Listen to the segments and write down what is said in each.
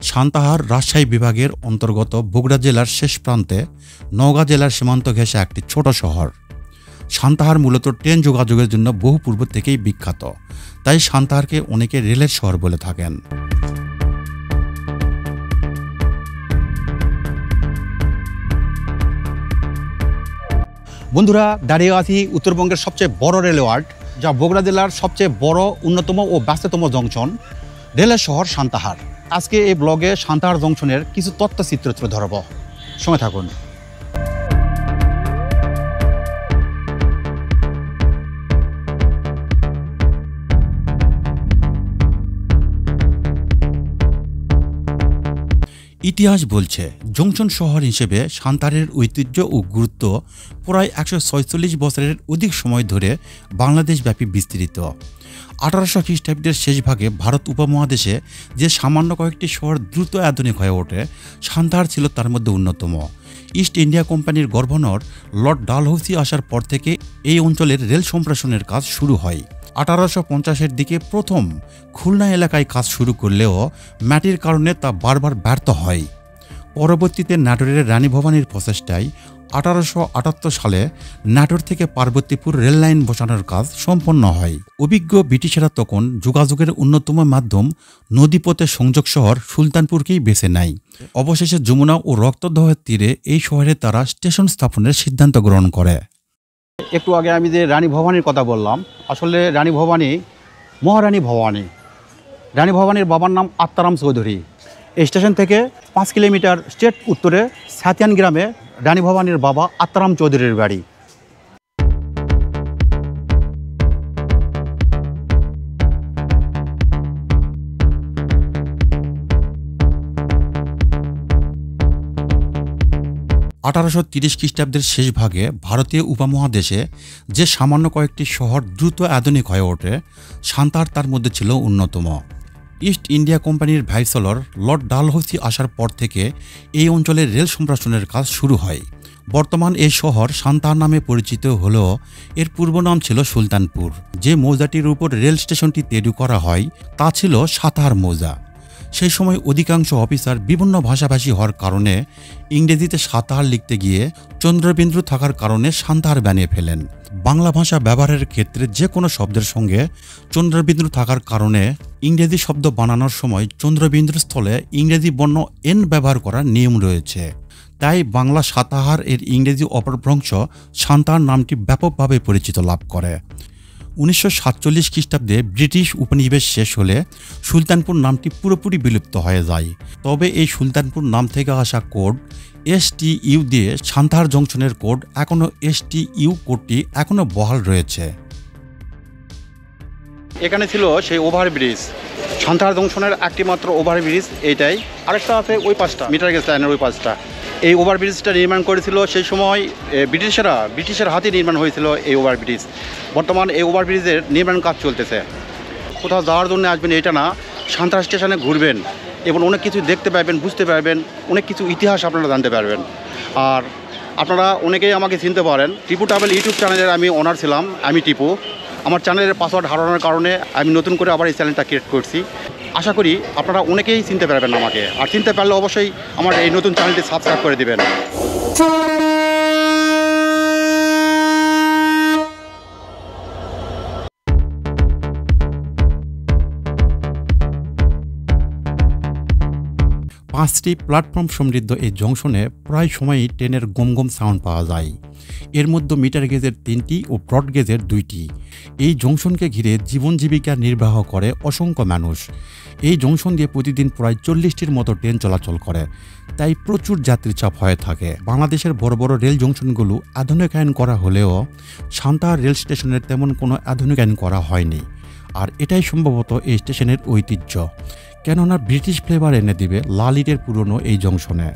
সান্তাহার রাজশাহী বিভাগের অন্তর্গত বগুড়া জেলার শেষ প্রান্তে নওগাঁ জেলার সীমান্ত ঘেঁষে একটি ছোট শহর। সান্তাহার মূলত ট্রেন যোগাযোগের জন্য বহু পূর্ব থেকেই বিখ্যাত, তাই সান্তাহারকে অনেকে রেলের শহর বলে থাকেন। বন্ধুরা, দাঁড়িয়ে আছি উত্তরবঙ্গের সবচেয়ে বড় রেলওয়ার্ড, যা বগুড়া জেলার সবচেয়ে বড়, অন্যতম ও ব্যস্ততম জংশন, রেলের শহর সান্তাহার। আজকে এই ব্লগে সান্তাহার জংশনের কিছু তথ্যচিত্র তুলে ধরব, সঙ্গে থাকুন। ইতিহাস বলছে জংশন শহর হিসেবে সান্তাহারের ঐতিহ্য ও গুরুত্ব প্রায় 146 বছরের অধিক সময় ধরে বাংলাদেশব্যাপী বিস্তৃত। 1800 খ্রিস্টাব্দের শেষ ভাগে ভারত উপমহাদেশে যে সামান্য কয়েকটি শহর দ্রুত আধুনিক হয়ে ওঠে, সান্তাহার ছিল তার মধ্যে অন্যতম। ইস্ট ইন্ডিয়া কোম্পানির গভর্নর লর্ড ডালহৌসি আসার পর থেকে এই অঞ্চলের রেল সম্প্রসারণের কাজ শুরু হয়। 1850-এর দিকে প্রথম খুলনা এলাকায় কাজ শুরু করলেও মাটির কারণে তা বারবার ব্যর্থ হয়। পরবর্তীতে নাটোরের রানী ভবানীর প্রচেষ্টায় 1878 সালে নাটোর থেকে পার্বতীপুর রেল লাইন বসানোর কাজ সম্পন্ন হয়। অভিজ্ঞ ব্রিটিশরা তখন যোগাযোগের অন্যতম মাধ্যম নদীপথে সংযোগ শহর সুলতানপুরকেই বেছে নেয়। অবশেষে যমুনা ও রক্তদহের তীরে এই শহরে তারা স্টেশন স্থাপনের সিদ্ধান্ত গ্রহণ করে। একটু আগে আমি যে রানী ভবানীর কথা বললাম, আসলে রানী ভবানী মহারানী ভবানী। রানী ভবানীর বাবার নাম আত্মারাম চৌধুরী। এই স্টেশন থেকে 5 কিলোমিটার স্ট্রেট উত্তরে সাতিয়ান গ্রামে রানী ভবানীর বাবা আত্মারাম চৌধুরীর বাড়ি। (1830 খ্রিস্টাব্দের শেষ ভাগে ভারতীয় উপমহাদেশে যে সামান্য কয়েকটি শহর দ্রুত আধুনিক হয়ে ওঠে, সান্তাহার তার মধ্যে ছিল অন্যতম। ইস্ট ইন্ডিয়া কোম্পানির ভাইসরয় লর্ড ডালহৌসি আসার পর থেকে এই অঞ্চলের রেল সম্প্রসারণের কাজ শুরু হয়। বর্তমান এই শহর সান্তাহার নামে পরিচিত হলেও এর পূর্ব নাম ছিল সুলতানপুর। যে মৌজাটির উপর রেল স্টেশনটি তৈরি করা হয় তা ছিল সাতাহার মৌজা। সেই সময় অধিকাংশ অফিসার বিভিন্ন ভাষাভাষী হওয়ার কারণে ইংরেজিতে সাতাহার লিখতে গিয়ে চন্দ্রবিন্দু থাকার কারণে সান্তাহার বানিয়ে ফেলেন। বাংলা ভাষা ব্যবহারের ক্ষেত্রে যে কোনো শব্দের সঙ্গে চন্দ্রবিন্দু থাকার কারণে ইংরেজি শব্দ বানানোর সময় চন্দ্রবিন্দুর স্থলে ইংরেজি বর্ণ এন ব্যবহার করার নিয়ম রয়েছে। তাই বাংলা সাতাহার এর ইংরেজি অপভ্রংশ সান্তাহার নামটি ব্যাপকভাবে পরিচিত লাভ করে। 1947 খ্রিস্টাব্দে ব্রিটিশ উপনিবেশ শেষ হলে সুলতানপুর নামটি পুরোপুরি বিলুপ্ত হয়ে যায়। তবে এই সুলতানপুর নাম থেকে আসা কোড STU দিয়ে সান্তাহার জংশনের কোড এখনও STU কোডটি এখনও বহাল রয়েছে। এখানে ছিল সেই ওভারব্রিজ, সান্তাহার জংশনের একটি মাত্র ওভারব্রিজ এইটাই। আরেকটা আছে ওই পাশটা, মিটার গেজ লাইনের ওই পাশটা। এই ওভারব্রিজটা নির্মাণ করেছিল সেই সময় ব্রিটিশের হাতে নির্মাণ হয়েছিল এই ওভারব্রিজ। বর্তমান এই ওভারব্রিজের নির্মাণ কাজ চলতেছে। কোথাও যাওয়ার জন্য আসবেন এটা না, সান্তাহার স্টেশনে ঘুরবেন এবং অনেক কিছু দেখতে পারবেন, বুঝতে পারবেন, অনেক কিছু ইতিহাস আপনারা জানতে পারবেন। আর আপনারা অনেকেই আমাকে চিনতে পারেন, টিপু ট্রাভেল ইউটিউব চ্যানেলের আমি ওনার ছিলাম। আমি টিপু। আমার চ্যানেলের পাসওয়ার্ড হারানোর কারণে আমি নতুন করে আবার এই চ্যানেলটা ক্রিয়েট করছি। আশা করি আপনারা অনেকেই চিনতে পারবেন আমাকে, আর চিনতে পারলে অবশ্যই আমার এই নতুন চ্যানেলটি সাবস্ক্রাইব করে দেবেন। পাঁচটি প্ল্যাটফর্ম সমৃদ্ধ এই জংশনে প্রায় সময়ই ট্রেনের গমগম সাউন্ড পাওয়া যায়। এর মধ্যে মিটার গেজের 3টি ও ব্রড গেজের 2টি। এই জংশনকে ঘিরে জীবন জীবিকা নির্বাহ করে অসংখ্য মানুষ। এই জংশন দিয়ে প্রতিদিন প্রায় 40টির মতো ট্রেন চলাচল করে, তাই প্রচুর যাত্রীর চাপ হয়ে থাকে। বাংলাদেশের বড় বড় রেল জংশনগুলো আধুনিকায়ন করা হলেও সান্তাহার রেল স্টেশনের তেমন কোনো আধুনিকায়ন করা হয়নি। আর এটাই সম্ভবত এই স্টেশনের ঐতিহ্য, কেননা ব্রিটিশ ফ্লেভার এনে দিবে লাল ইটের পুরনো এই জংশনে।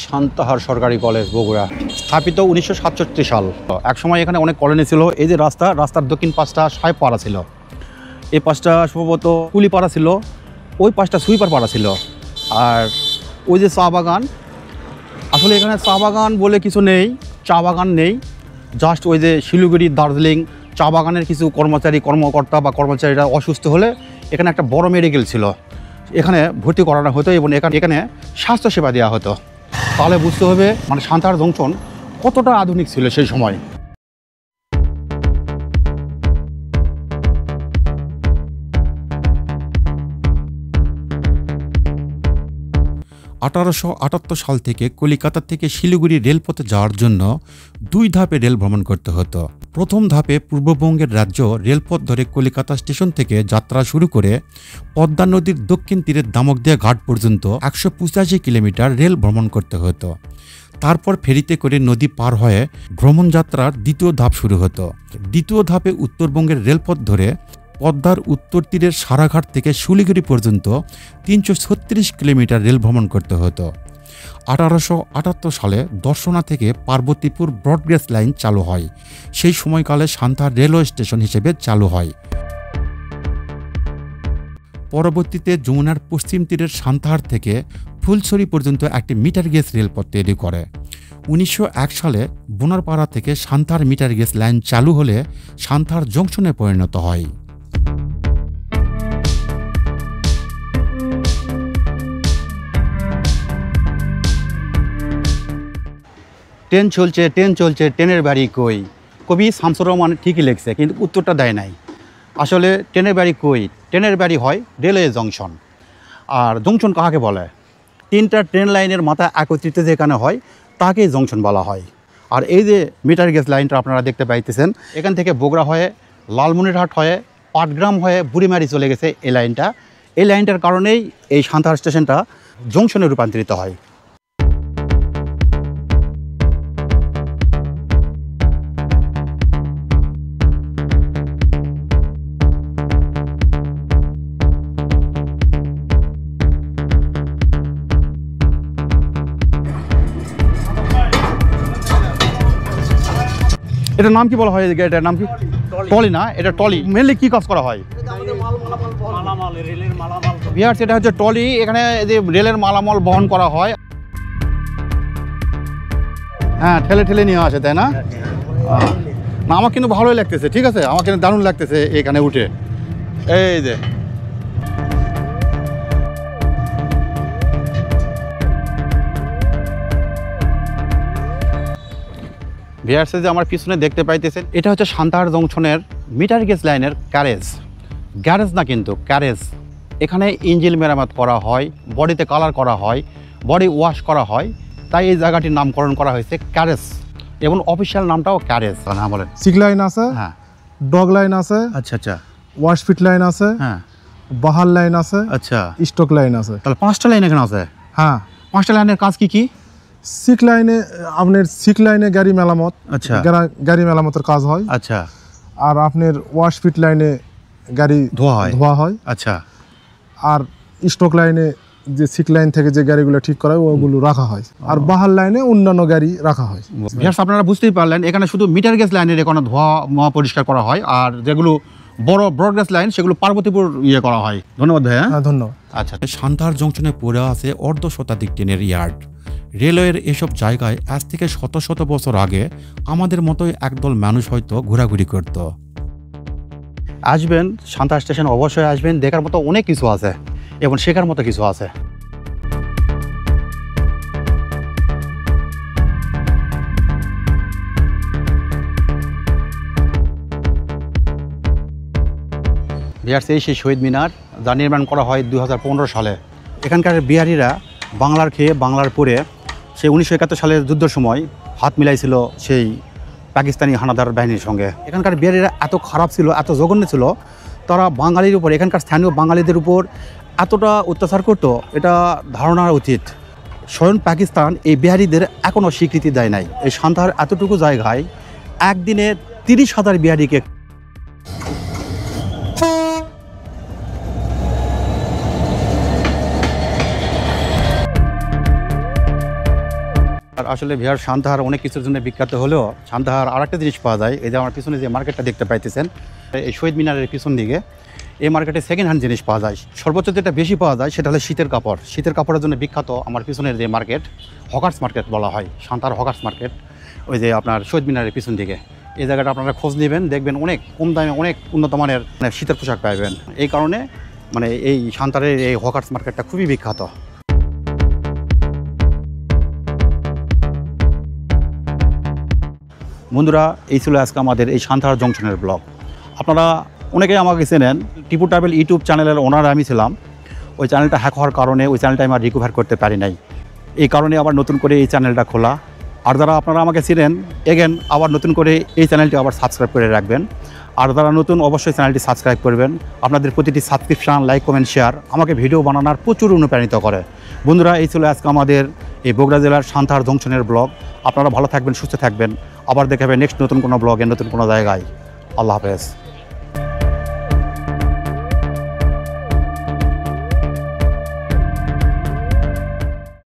সান্তাহার সরকারি কলেজ বগুড়া, স্থাপিত 1967 সাল। একসময় এখানে অনেক কলোনি ছিল। এই যে রাস্তার দক্ষিণ পাশটা সাহেবপাড়া ছিল, এই পাশটা সম্ভবত কুলিপাড়া ছিল, ওই পাশটা সুইপার পাড়া ছিল। আর ওই যে চা বাগান, আসলে এখানে চা বাগান বলে কিছু নেই, চা বাগান নেই, জাস্ট ওই যে শিলিগুড়ি দার্জিলিং চা বাগানের কিছু কর্মকর্তা বা কর্মচারীরা অসুস্থ হলে এখানে একটা বড় মেডিকেল ছিল, এখানে ভর্তি করানো হতো এবং এখানে স্বাস্থ্যসেবা দেওয়া হতো। তাহলে বুঝতে হবে মানে সান্তাহার জংশন কতটা আধুনিক ছিল সেই সময়। 1878 সাল থেকে কলিকাতা থেকে শিলিগুড়ি রেলপথে যাওয়ার জন্য 2 ধাপে রেল ভ্রমণ করতে হতো। প্রথম ধাপে পূর্ববঙ্গের রাজ্য রেলপথ ধরে কলিকাতা স্টেশন থেকে যাত্রা শুরু করে পদ্মা নদীর দক্ষিণ তীরের দামোদর ঘাট পর্যন্ত 185 কিলোমিটার রেল ভ্রমণ করতে হতো। তারপর ফেরিতে করে নদী পার হয়ে ভ্রমণযাত্রার দ্বিতীয় ধাপ শুরু হতো। দ্বিতীয় ধাপে উত্তরবঙ্গের রেলপথ ধরে পদ্মার উত্তর তীরের সারাঘাট থেকে শিলিগুড়ি পর্যন্ত 336 কিলোমিটার রেল ভ্রমণ করতে হতো। 1878 সালে দর্শনা থেকে পার্বতীপুর ব্রডগেজ লাইন চালু হয়। সেই সময়কালে সান্তাহার রেলওয়ে স্টেশন হিসেবে চালু হয়। পরবর্তীতে যমুনার পশ্চিম তীরের সান্তাহার থেকে ফুলছড়ি পর্যন্ত একটি মিটার গেজ রেলপথ তৈরি করে। 1901 সালে বোনারপাড়া থেকে সান্তাহার মিটার গেজ লাইন চালু হলে সান্তাহার জংশনে পরিণত হয়। ট্রেন চলছে ট্রেনের বাড়ি কই। কবি শামসুর রহমান ঠিকই লিখছে, কিন্তু উত্তরটা দেয় নাই। আসলে ট্রেনের বাড়ি কই, ট্রেনের বাড়ি হয় রেলওয়ে জংশন। আর জংশন কাকে বলে? 3টা ট্রেন লাইনের মাথা একত্রিত যেখানে হয় তাকে জংশন বলা হয়। আর এই যে মিটার গেজ লাইনটা আপনারা দেখতে পাইতেছেন, এখান থেকে বগুড়া হয়ে লালমনিরহাট হয়ে পাটগ্রাম হয়ে বুড়িমারি চলে গেছে এই লাইনটার কারণেই এই সান্তাহার স্টেশনটা জংশনে রূপান্তরিত হয়। এটার নাম কি বলা হয়? এটার নাম কি? টলি না, এটা টলি। মেনলি কি কাজ করা হয়? ভিউয়ার্স, এটা হচ্ছে টলি। এখানে যে রেলের মালামাল বহন করা হয়। হ্যাঁ, ঠেলে নিয়ে আসে, তাই না? না, আমার কিন্তু ভালোই লাগতেছে, ঠিক আছে, আমার কিন্তু দারুণ লাগতেছে এখানে উঠে। এই যে ভিউয়ার্স, যে আমার পিছনে দেখতে পাইতেছেন, এটা হচ্ছে সান্তাহার জংশনের মিটার গেজ লাইনের গ্যারেজ না, কিন্তু ক্যারেজ। এখানে ইঞ্জিন মেরামত করা হয়, বডিতে কালার করা হয়, বডি ওয়াশ করা হয়, তাই এই জায়গাটির নামকরণ করা হয়েছে ক্যারেজ, এবং অফিসিয়াল নামটাও ক্যারেজ। হ্যাঁ বলেন। সিক লাইন আছে, হ্যাঁ, ডগ লাইন আছে, আচ্ছা, ওয়াশ ফিট লাইন আছে, হ্যাঁ, বাহার লাইন আছে, আচ্ছা, স্টক লাইন আছে। তাহলে 5টা লাইন এখানে আছে। হ্যাঁ, 5টা লাইনের কাজ কি? সিক লাইনে আপনার সিক লাইনে গাড়ি মেরামত, আচ্ছা, গাড়ি মেরামতের কাজ হয়। আচ্ছা। আর আপনার ওয়াশ ফিট লাইনে গাড়ি ধোয়া হয়। আচ্ছা। আর স্টক লাইনে যে সিক লাইন থেকে যে গাড়িগুলো ঠিক করা হয় ওগুলো রাখা হয়। আর বাহার লাইনে অন্যান্য গাড়ি রাখা হয়। আপনারা বুঝতেই পারলেন, এখানে শুধু মিটার গেজ লাইনের এখানে ধোয়া পরিষ্কার করা হয়, আর যেগুলো বড় ব্রডগেজ লাইন সেগুলো পার্বতীপুর করা হয়। ধন্যবাদ ভাইয়া। হ্যাঁ, ধন্যবাদ। আচ্ছা, সান্তাহার জংশনে পড়ে আছে অর্ধ শতাধিক ট্রেনের ইয়ার্ড। রেলওয়ের এসব জায়গায় আজ থেকে শত শত বছর আগে আমাদের মতোই একদল মানুষ হয়তো ঘোরাঘুরি করত। আসবেন সান্তাহার স্টেশন, অবশ্যই আসবেন। দেখার মতো অনেক কিছু আছে এবং শেখার মতো কিছু আছে। এই সেই শহীদ মিনার, যা নির্মাণ করা হয় 2015 সালে। এখানকার বিহারিরা বাংলার খেয়ে বাংলার পরে সেই 1971 সালের যুদ্ধের সময় হাত মিলাইছিল সেই পাকিস্তানি হানাদার বাহিনীর সঙ্গে। এখানকার বিহারিরা এত খারাপ ছিল, এত জঘন্য ছিল, তারা বাঙালির উপর, এখানকার স্থানীয় বাঙালিদের উপর এতটা অত্যাচার করত, এটা ধারণা উচিত। স্বয়ং পাকিস্তান এই বিহারিদের এখনও স্বীকৃতি দেয় নাই। এই সান্তাহার এতটুকু জায়গায় একদিনে 30,000 বিহারিকে আসলে বিহার সান্তাহার অনেক কিছুর জন্য বিখ্যাত হলেও সান্তাহার আরেকটা জিনিস পাওয়া যায়। এই যে আমার পিছনে যে মার্কেটটা দেখতে পাইতেছেন, এই শহীদ মিনারের পিছন দিকে এই মার্কেটে সেকেন্ড হ্যান্ড জিনিস পাওয়া যায়। সর্বোচ্চ যেটা বেশি পাওয়া যায় সেটা হলো শীতের কাপড়। শীতের কাপড়ের জন্য বিখ্যাত আমার পিছনের যে মার্কেট, হকার্স মার্কেট বলা হয়, সান্তাহার হকার্স মার্কেট, ওই যে আপনার শহীদ মিনারের পিছন দিকে। এই জায়গাটা আপনারা খোঁজ নেবেন, দেখবেন অনেক কম দামে অনেক উন্নত মানের শীতের পোশাক পাইবেন। এই কারণে এই সান্তাহারের এই হকার্স মার্কেটটা খুবই বিখ্যাত। বন্ধুরা, এই ছিল আজকে আমাদের এই সান্তাহার জংশনের ব্লগ। আপনারা অনেকেই আমাকে চেনেন, টিপু ট্রাভেল ইউটিউব চ্যানেলের ওনার আমি ছিলাম। ওই চ্যানেলটা হ্যাক হওয়ার কারণে ওই চ্যানেলটা আমি রিকভার করতে পারি নাই। এই কারণে আবার নতুন করে এই চ্যানেলটা খোলা। আর যারা আপনারা আমাকে চিনেন, এগেন আবার নতুন করে এই চ্যানেলটি আবার সাবস্ক্রাইব করে রাখবেন। আর যারা নতুন অবশ্যই চ্যানেলটি সাবস্ক্রাইব করবেন। আপনাদের প্রতিটি সাবস্ক্রিপশান, লাইক, কমেন্ট, শেয়ার আমাকে ভিডিও বানানোর প্রচুর অনুপ্রাণিত করে। বন্ধুরা, এই ছিল আজকে আমাদের এই বগুড়া জেলার সান্তাহার জংশনের ব্লগ। আপনারা ভালো থাকবেন, সুস্থ থাকবেন। আবার দেখাবে নেক্সট নতুন কোনো ব্লগে, নতুন কোনো জায়গায়। আল্লাহ হাফেজ।